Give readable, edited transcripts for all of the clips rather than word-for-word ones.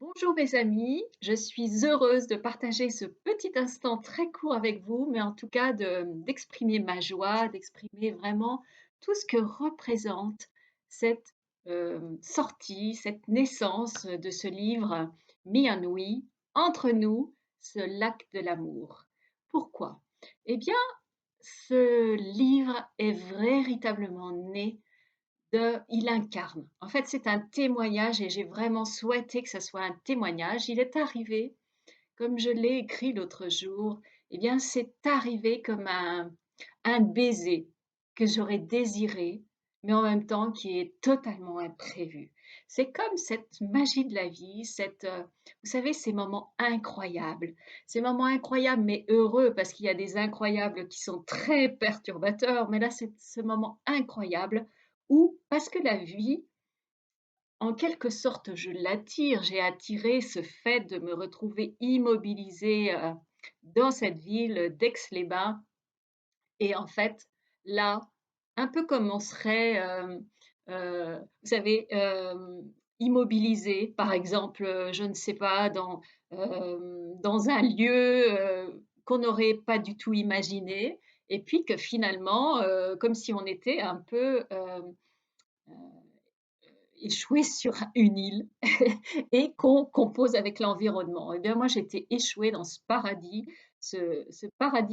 Bonjour mes amis, je suis heureuse de partager ce petit instant très court avec vous, mais en tout cas d'exprimer ma joie, d'exprimer vraiment tout ce que représente cette sortie, cette naissance de ce livre mis en oui, entre nous, ce lac de l'amour. Pourquoi? Eh bien, ce livre est véritablement né il incarne. En fait, c'est un témoignage et j'ai vraiment souhaité que ça soit un témoignage. Il est arrivé, comme je l'ai écrit l'autre jour, eh bien, c'est arrivé comme un baiser que j'aurais désiré, mais en même temps qui est totalement imprévu. C'est comme cette magie de la vie, vous savez, ces moments incroyables mais heureux parce qu'il y a des incroyables qui sont très perturbateurs, mais là, c'est ce moment incroyable où, parce que la vie, en quelque sorte, je l'attire, j'ai attiré ce fait de me retrouver immobilisée dans cette ville d'Aix-les-Bains. Et en fait, là, un peu comme on serait, vous savez, immobilisé, par exemple, je ne sais pas, dans un lieu qu'on n'aurait pas du tout imaginé, et puis que finalement, comme si on était un peu échoué sur une île et qu'on compose avec l'environnement. Eh bien, moi, j'étais échouée dans ce paradis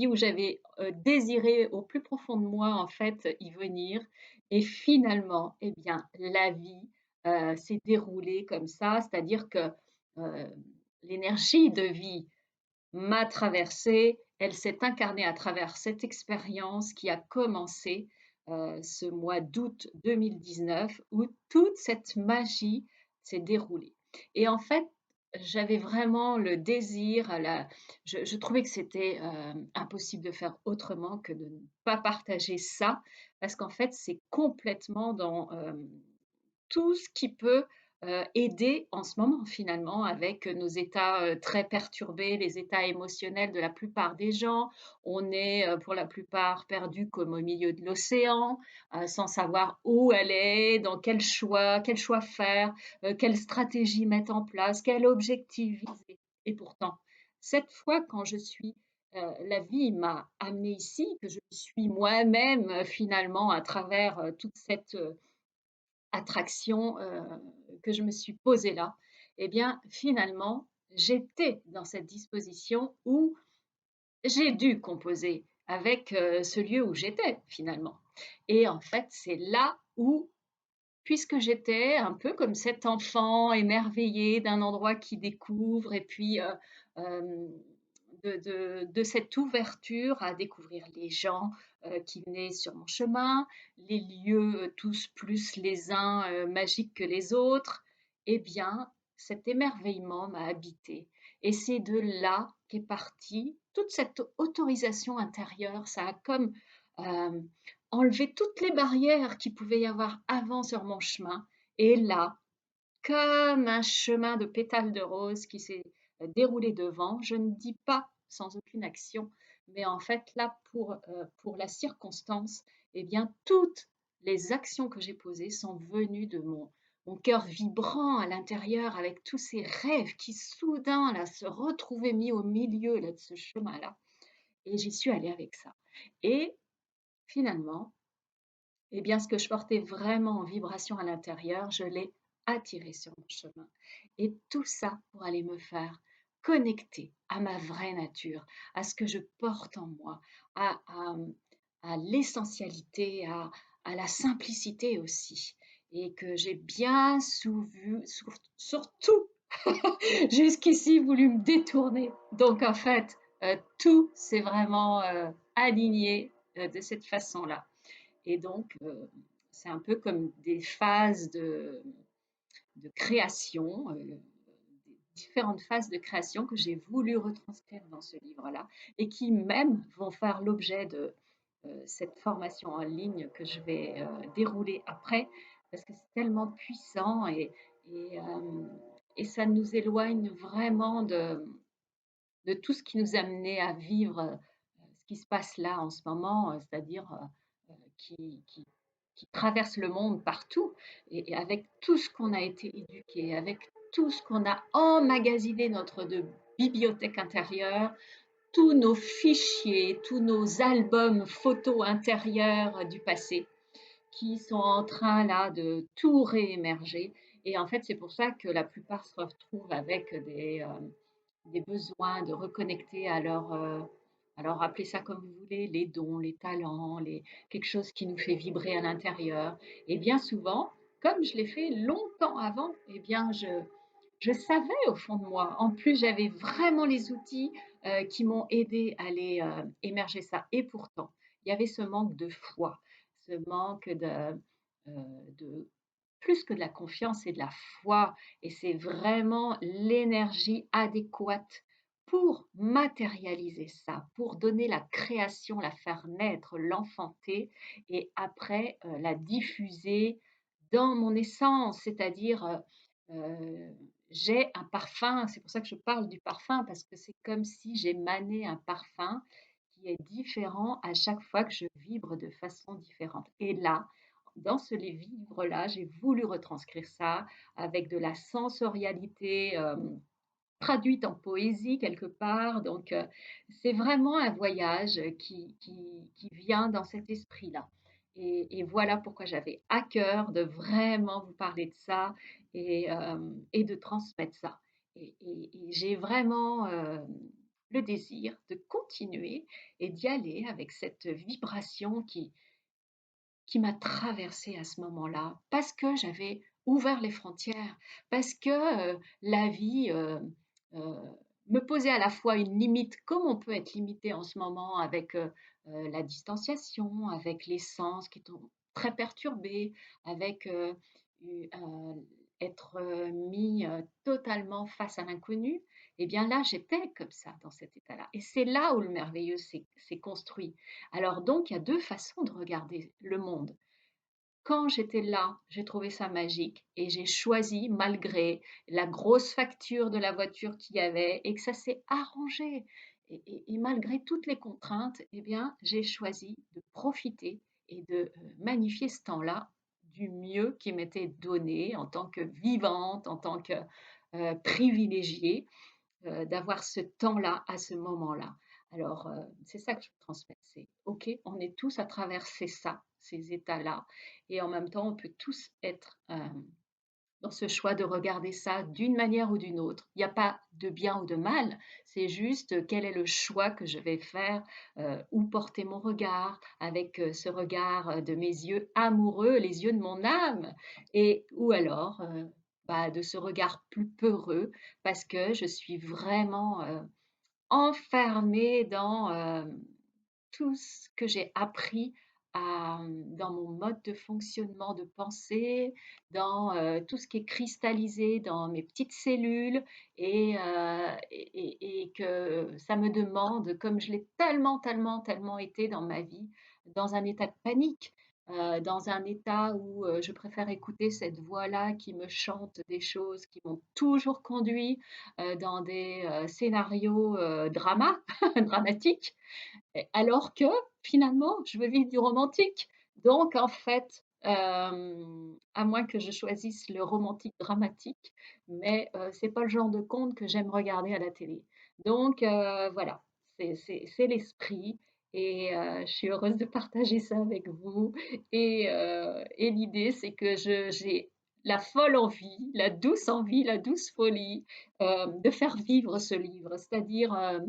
où j'avais désiré au plus profond de moi, en fait, y venir. Et finalement, eh bien, la vie s'est déroulée comme ça, c'est-à-dire que euh, l'énergie de vie m'a traversée, elle s'est incarnée à travers cette expérience qui a commencé ce mois d'août 2019 où toute cette magie s'est déroulée. Et en fait, j'avais vraiment le désir, je trouvais que c'était impossible de faire autrement que de ne pas partager ça, parce qu'en fait, c'est complètement dans tout ce qui peut aider en ce moment finalement avec nos états très perturbés, les états émotionnels de la plupart des gens. On est pour la plupart perdus comme au milieu de l'océan, sans savoir où aller, dans quel choix faire, quelle stratégie mettre en place, quel objectif viser. Et pourtant, cette fois, la vie m'a amené ici, que je suis moi-même finalement à travers toute cette attraction que je me suis posée là, eh bien, finalement, j'étais dans cette disposition où j'ai dû composer avec ce lieu où j'étais finalement. Et en fait, c'est là où, puisque j'étais un peu comme cet enfant émerveillé d'un endroit qui découvre, et puis euh, de cette ouverture à découvrir les gens qui venaient sur mon chemin, les lieux tous plus les uns magiques que les autres, eh bien, cet émerveillement m'a habité. Et c'est de là qu'est partie toute cette autorisation intérieure. Ça a comme euh, enlevé toutes les barrières qu'il pouvait y avoir avant sur mon chemin. Et là, comme un chemin de pétales de rose qui s'est déroulé devant. Je ne dis pas sans aucune action, mais en fait là pour la circonstance, eh bien toutes les actions que j'ai posées sont venues de mon cœur vibrant à l'intérieur avec tous ces rêves qui soudain là se retrouvaient mis au milieu là, de ce chemin-là. Et j'y suis allée avec ça. Et finalement, eh bien, ce que je portais vraiment en vibration à l'intérieur, je l'ai attiré sur mon chemin. Et tout ça pour aller me faire connecter à ma vraie nature, à ce que je porte en moi, à, à- à l'essentialité, à la simplicité aussi. Et que j'ai bien surtout jusqu'ici voulu me détourner. Donc en fait, tout s'est vraiment aligné de cette façon-là. Et donc, c'est un peu comme des phases de création, des différentes phases de création que j'ai voulu retranscrire dans ce livre-là et qui même vont faire l'objet de cette formation en ligne que je vais dérouler après parce que c'est tellement puissant et, euh, et ça nous éloigne vraiment de tout ce qui nous a amené à vivre ce qui se passe là en ce moment, c'est-à-dire qui traverse le monde partout, et avec tout ce qu'on a été éduqué, avec tout ce qu'on a emmagasiné notre bibliothèque intérieure, tous nos fichiers, tous nos albums photos intérieurs du passé qui sont en train là de tout réémerger. Et en fait, c'est pour ça que la plupart se retrouvent avec des besoins de reconnecter à leur, alors appelez ça comme vous voulez, les dons, les talents, quelque chose qui nous fait vibrer à l'intérieur. Et bien souvent, comme je l'ai fait longtemps avant, eh bien je savais au fond de moi. En plus, j'avais vraiment les outils qui m'ont aidé à aller émerger ça. Et pourtant, il y avait ce manque de foi, ce manque de plus que de la confiance et de la foi. Et c'est vraiment l'énergie adéquate pour matérialiser ça, pour donner la création, la faire naître, l'enfanter et après la diffuser dans mon essence, c'est-à-dire j'ai un parfum, c'est pour ça que je parle du parfum, parce que c'est comme si j'émanais un parfum qui est différent à chaque fois que je vibre de façon différente. Et là, dans ce livre-là, j'ai voulu retranscrire ça avec de la sensorialité traduite en poésie quelque part. Donc, c'est vraiment un voyage qui vient dans cet esprit-là. Et voilà pourquoi j'avais à cœur de vraiment vous parler de ça et de transmettre ça. Et j'ai vraiment le désir de continuer et d'y aller avec cette vibration qui m'a traversée à ce moment-là, parce que j'avais ouvert les frontières, parce que la vie euh, me posait à la fois une limite, comme on peut être limité en ce moment avec la distanciation, avec les sens qui sont très perturbés, avec être mis totalement face à l'inconnu. Et bien là, j'étais comme ça, dans cet état-là. Et c'est là où le merveilleux s'est construit. Alors donc, il y a deux façons de regarder le monde. Quand j'étais là, j'ai trouvé ça magique et j'ai choisi, malgré la grosse facture de la voiture qu'il y avait et que ça s'est arrangé, et malgré toutes les contraintes, eh bien, j'ai choisi de profiter et de magnifier ce temps-là du mieux qui m'était donné en tant que vivante, en tant que privilégiée d'avoir ce temps-là à ce moment-là. Alors, c'est ça que je transmets, c'est OK, on est tous à traverser ça, ces états-là, et en même temps, on peut tous être dans ce choix de regarder ça d'une manière ou d'une autre. Il n'y a pas de bien ou de mal, c'est juste quel est le choix que je vais faire, où porter mon regard, avec ce regard de mes yeux amoureux, les yeux de mon âme, et ou alors bah, de ce regard plus peureux, parce que je suis vraiment enfermée dans tout ce que j'ai appris dans mon mode de fonctionnement de pensée, dans tout ce qui est cristallisé dans mes petites cellules et que ça me demande, comme je l'ai tellement, tellement, tellement été dans ma vie, dans un état de panique, dans un état où je préfère écouter cette voix-là qui me chante des choses qui m'ont toujours conduit dans des scénarios dramatiques, alors que finalement, je veux vivre du romantique. Donc, en fait, à moins que je choisisse le romantique dramatique, mais c'est pas le genre de conte que j'aime regarder à la télé. Donc, voilà, c'est l'esprit et je suis heureuse de partager ça avec vous. Et l'idée, c'est que j'ai la folle envie, la douce envie, la douce folie de faire vivre ce livre. C'est-à-dire,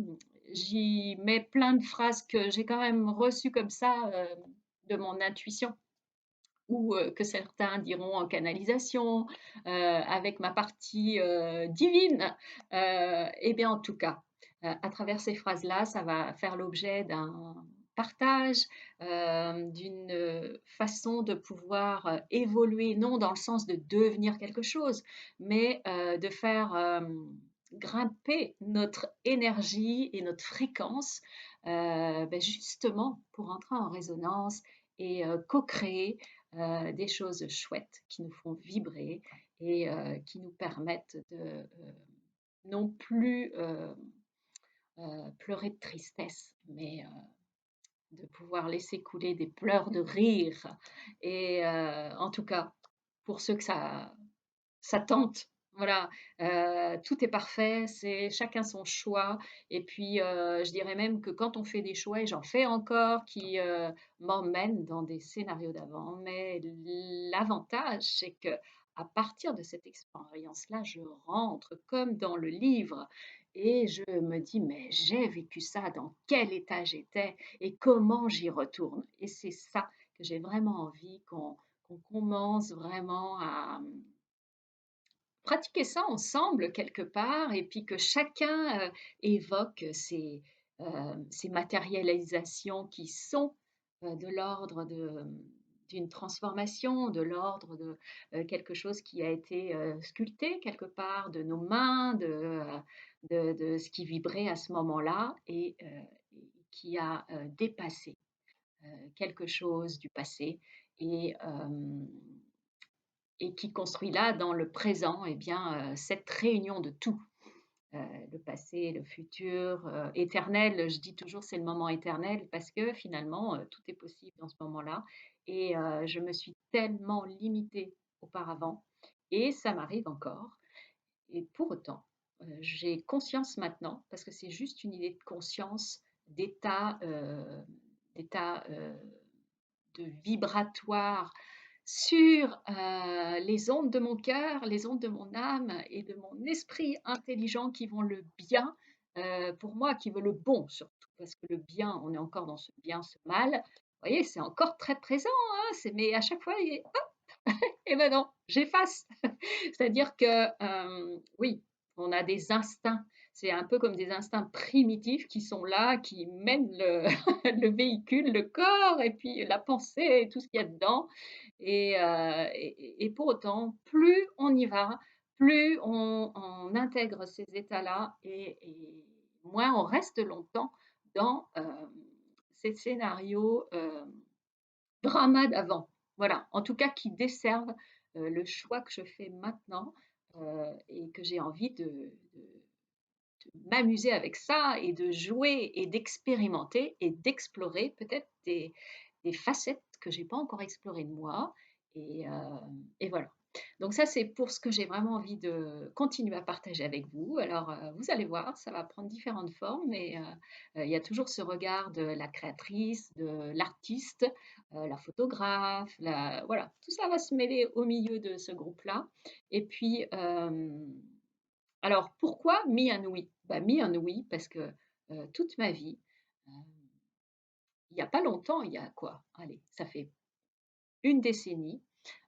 j'y mets plein de phrases que j'ai quand même reçues comme ça de mon intuition ou que certains diront en canalisation, avec ma partie divine. Eh bien, en tout cas, à travers ces phrases-là, ça va faire l'objet d'un partage, d'une façon de pouvoir évoluer, non dans le sens de devenir quelque chose, mais de faire grimper notre énergie et notre fréquence, ben justement pour entrer en résonance et co-créer des choses chouettes qui nous font vibrer et qui nous permettent de non plus pleurer de tristesse, mais de pouvoir laisser couler des pleurs de rire. Et en tout cas, pour ceux que ça tente, Voilà, tout est parfait, c'est chacun son choix et puis, je dirais même que quand on fait des choix et j'en fais encore qui, m'emmènent dans des scénarios d'avant, mais l'avantage, c'est que à partir de cette expérience-là, je rentre comme dans le livre et je me dis: «Mais j'ai vécu ça, dans quel état j'étais et comment j'y retourne?» et c'est ça que j'ai vraiment envie qu'on commence vraiment à, pratiquer ça ensemble quelque part et puis que chacun, évoque ces matérialisations qui sont, de l'ordre d'une transformation, de l'ordre de, quelque chose qui a été, sculpté quelque part, de nos mains, de ce qui vibrait à ce moment-là et qui a, dépassé, quelque chose du passé et hem et qui construit là, dans le présent, eh bien, cette réunion de tout, heu, le passé, le futur, éternel. Je dis toujours: «C'est le moment éternel» parce que finalement, tout est possible dans ce moment-là et je me suis tellement limitée auparavant et ça m'arrive encore et pour autant, j'ai conscience maintenant, parce que c'est juste une idée de conscience, d'état, de vibratoire sur, les ondes de mon cœur, les ondes de mon âme et de mon esprit intelligent qui vont le bien, pour moi, qui veut le bon surtout, parce que le bien, on est encore dans ce bien, ce mal. Vous voyez, c'est encore très présent, hein, mais à chaque fois et eh ben non, j'efface. C'est-à-dire que, oui, on a des instincts. C'est un peu comme des instincts primitifs qui sont là, qui mènent le le véhicule, le corps et puis la pensée et tout ce qu'il y a dedans et pour autant, plus on y va, plus on intègre ces états-là et moins on reste longtemps dans, ces scénarios, drama d'avant. Voilà, en tout cas qui desservent, le choix que je fais maintenant, et que j'ai envie de m'amuser avec ça et de jouer et d'expérimenter et d'explorer peut-être des facettes que j'ai pas encore explorées de moi et voilà. Donc ça, c'est pour ce que j'ai vraiment envie de continuer à partager avec vous. Alors, vous allez voir, ça va prendre différentes formes, mais il y a toujours ce regard de la créatrice, de l'artiste, la photographe, la voilà, tout ça va se mêler au milieu de ce groupe-là et puis, alors pourquoi Me and We? Bah, Me and We parce que, toute ma vie, heu, il n'y a pas longtemps, il y a quoi? Allez, ça fait une décennie,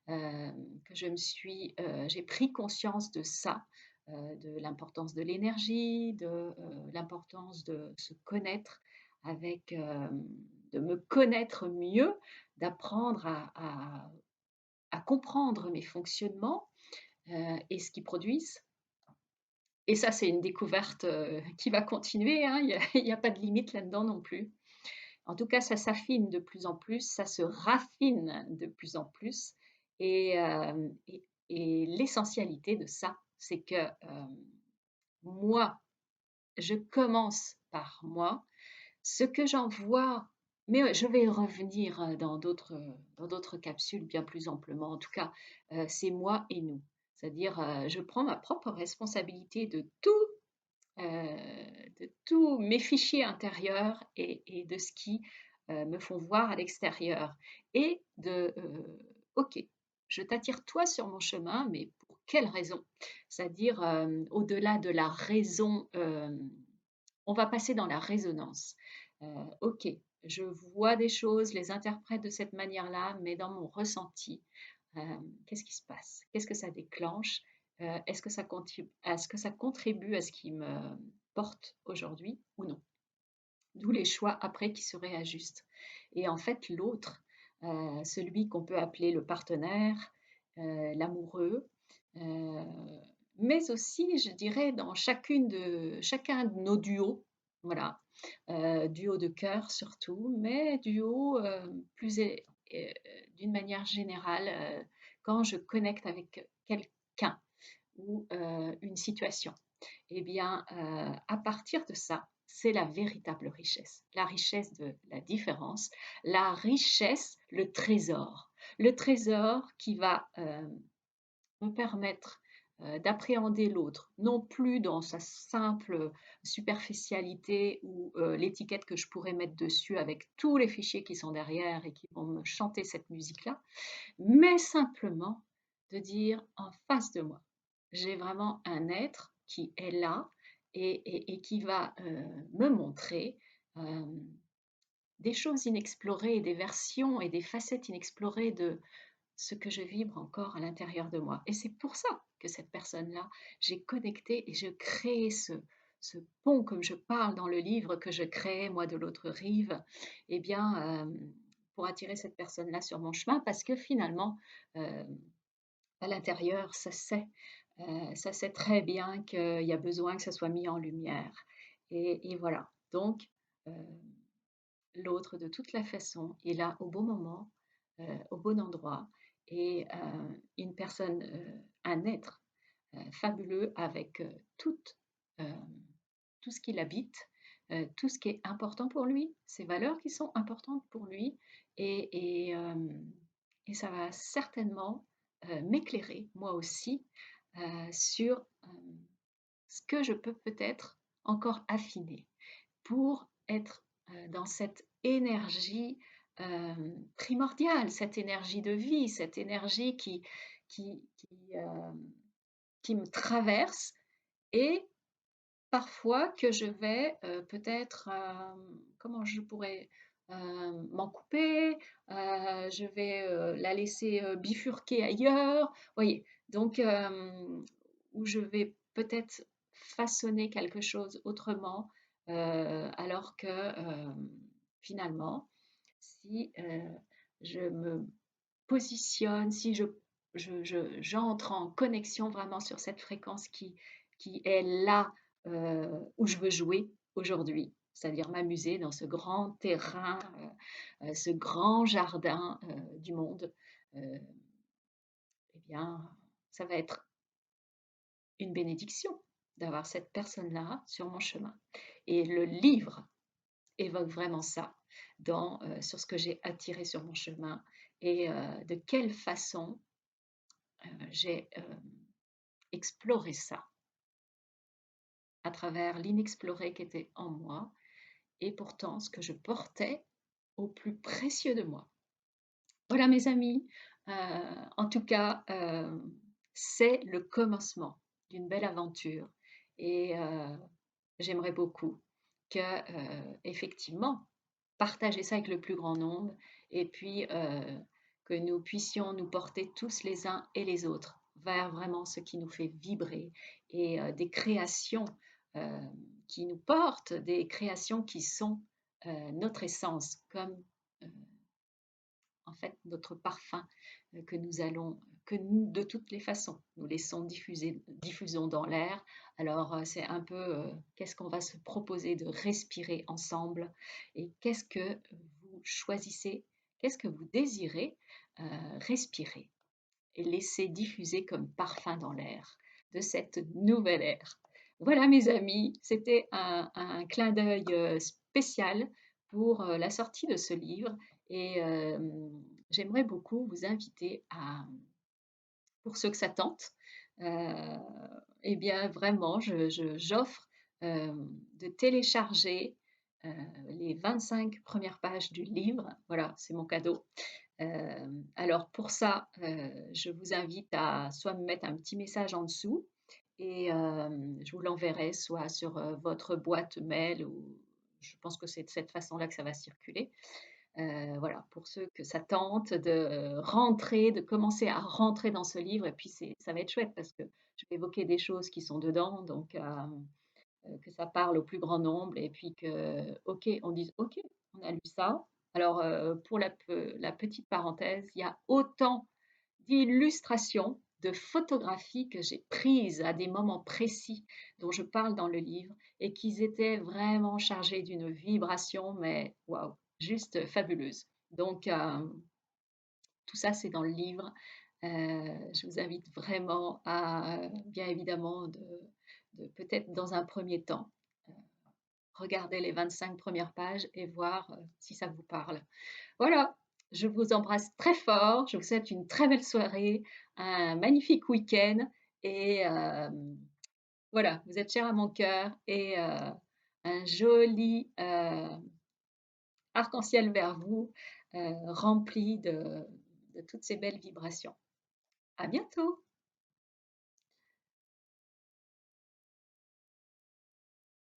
que j'ai pris conscience de ça, de l'importance de l'énergie, l'importance de se connaître avec, de me connaître mieux, d'apprendre à comprendre mes fonctionnements, et ce qu'ils produisent. Et ça, c'est une découverte, qui va continuer, hein, il y a pas de limite là-dedans non plus. En tout cas, ça s'affine de plus en plus, ça se raffine de plus en plus et l'essentialité de ça, c'est que, moi, je commence par moi. Ce que j'en vois mais je vais y revenir, dans d'autres capsules bien plus amplement. En tout cas, c'est moi et nous. C'est-à-dire, je prends ma propre responsabilité de tous mes fichiers intérieurs et de ce qui, me font voir à l'extérieur et OK, je t'attire toi sur mon chemin, mais pour quelle raison? C'est-à-dire, au-delà de la raison, on va passer dans la résonance. OK, je vois des choses, les interprète de cette manière-là, mais dans mon ressenti, qu'est-ce qui se passe? Qu'est-ce que ça déclenche? Est-ce que ça contribue à ce qui me porte aujourd'hui ou non? D'où les choix après qui se réajustent et en fait l'autre, celui qu'on peut appeler le partenaire, l'amoureux, heu, mais aussi je dirais dans chacun de nos duos, voilà, duo de cœur surtout, mais duo, plus et d'une manière générale, quand je connecte avec quelqu'un ou, une situation. Eh bien, à partir de ça, c'est la véritable richesse. La richesse de la différence, la richesse, le trésor. Le trésor qui va, me permettre, d'appréhender l'autre, non plus dans sa simple superficialité ou l'étiquette que je pourrais mettre dessus avec tous les fichiers qui sont derrière et qui vont me chanter cette musique-là, mais simplement de dire en face de moi, j'ai vraiment un être qui est là et qui va me montrer euh, des choses inexplorées, des versions et des facettes inexplorées de ce que je vibre encore à l'intérieur de moi. Et c'est pour ça que cette personne-là, j'ai connecté et je crée ce pont, comme je parle dans le livre que je crée, moi, de l'autre rive, eh bien, pour attirer cette personne-là sur mon chemin, parce que finalement, euh, à l'intérieur, ça sait très bien qu'il y a besoin que ça soit mis en lumière. Et voilà. Donc, euh, l'autre, de toute la façon, est là au bon moment, au bon endroit, et une personne, un être fabuleux avec euh, tout ce qui l'habite, tout ce qui est important pour lui, ses valeurs qui sont importantes pour lui, et, et, euh, et ça va certainement m'éclairer, moi aussi, sur ce que je peux peut-être encore affiner pour être dans cette énergie primordiale, cette énergie de vie, cette énergie qui, qui, euh, qui me traverse et parfois que je vais peut-être, comment je pourrais m'en couper, je vais la laisser bifurquer ailleurs, voyez, donc où je vais peut-être façonner quelque chose autrement, alors que finalement, si je me positionne, si j'entre en connexion vraiment sur cette fréquence qui est là où je veux jouer aujourd'hui, c'est-à-dire m'amuser dans ce grand terrain, ce grand jardin du monde, euh, eh bien, ça va être une bénédiction d'avoir cette personne-là sur mon chemin. Et le livre évoque vraiment ça sur ce que j'ai attiré sur mon chemin et de quelle façon j'ai exploré ça à travers l'inexploré qui était en moi et pourtant ce que je portais au plus précieux de moi. Voilà mes amis, en tout cas, c'est le commencement d'une belle aventure et j'aimerais beaucoup que, effectivement, partager ça avec le plus grand nombre et puis que nous puissions nous porter tous les uns et les autres vers vraiment ce qui nous fait vibrer et des créations euh, qui nous portent, des créations qui sont notre essence, comme euh, en fait notre parfum que nous allons, que nous, de toutes les façons, nous laissons diffusons dans l'air. Alors c'est un peu qu'est-ce qu'on va se proposer de respirer ensemble et qu'est-ce que vous choisissez, qu'est-ce que vous désirez respirer et laisser diffuser comme parfum dans l'air de cette nouvelle ère. Voilà mes amis, c'était un clin d'œil spécial pour la sortie de ce livre et j'aimerais beaucoup vous inviter à, pour ceux que ça tente, euh, eh bien vraiment, j'offre de télécharger euh, les 25 premières pages du livre. Voilà, c'est mon cadeau. Alors pour ça, je vous invite à soit me mettre un petit message en dessous et je vous l'enverrai soit sur votre boîte mail ou je pense que c'est de cette façon-là que ça va circuler. Voilà, pour ceux que ça tente de rentrer, de commencer à rentrer dans ce livre et puis ça va être chouette parce que je vais évoquer des choses qui sont dedans, donc que ça parle au plus grand nombre et puis que, ok, on dise, ok, on a lu ça. Alors, pour la petite parenthèse, il y a autant d'illustrations, de photographies que j'ai prises à des moments précis dont je parle dans le livre et qui étaient vraiment chargées d'une vibration, mais waouh, juste fabuleuse. Donc, tout ça, c'est dans le livre. Je vous invite vraiment à, bien évidemment, de peut-être dans un premier temps, euh, regarder les 25 premières pages et voir si ça vous parle. Voilà, je vous embrasse très fort, je vous souhaite une très belle soirée, un magnifique week-end et voilà, vous êtes cher à mon cœur et un joli, arc-en-ciel vers vous, rempli de toutes ces belles vibrations. À bientôt.